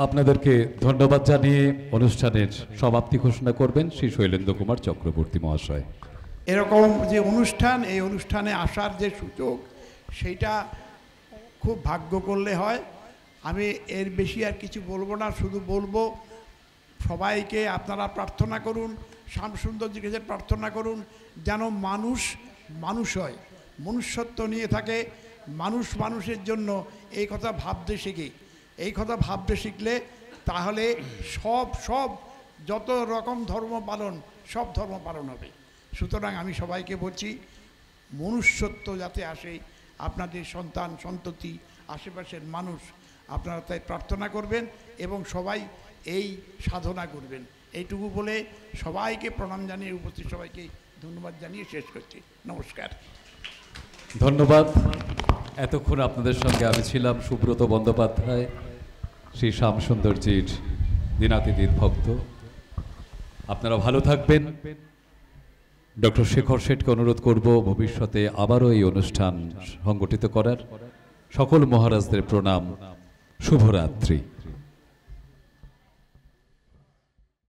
আপনাদেরকে ধন্যবাদ জানিয়ে অনুষ্ঠানের সমাপ্তি ঘোষণা করবেন শ্রী শৈলেন্দ্র কুমার চক্রবর্তী মহাশয়। এরকম যে অনুষ্ঠান, এই অনুষ্ঠানে আসার যে সুযোগ, সেইটা খুব ভাগ্য করলে হয়। আমি এর বেশি আর কিছু বলবো না, শুধু বলবো সবাইকে আপনারা প্রার্থনা করুন, শ্যামসুন্দরজির কাছে প্রার্থনা করুন যেন মানুষ মানুষ হয়, মনুষ্যত্ব নিয়ে থাকে, মানুষ মানুষের জন্য এই কথা ভাবতে শিখি। এই কথা ভাবতে শিখলে তাহলে সব যত রকম ধর্ম পালন, সব ধর্ম পালন হবে। সুতরাং আমি সবাইকে বলছি মনুষ্যত্ব যাতে আসে, আপনাদের সন্তান সন্ততি আশেপাশের মানুষ, আপনারা তাই প্রার্থনা করবেন এবং সবাই এই সাধনা করবেন। এইটুকু বলে সবাইকে প্রণাম জানিয়ে, উপস্থিত সবাইকে ধন্যবাদ জানিয়ে শেষ করছি। নমস্কার। ধন্যবাদ। এতক্ষণ আপনাদের সঙ্গে আমি ছিলাম সুব্রত বন্দ্যোপাধ্যায়, শ্রী শ্যামসুন্দরজির দিনাতিদিন ভক্ত। আপনারা ভালো থাকবেন। ডক্টর শেখর শেঠকে অনুরোধ করব ভবিষ্যতে আবারও এই অনুষ্ঠান সংগঠিত করার। সকল মহারাজদের প্রণাম। শুভরাত্রি।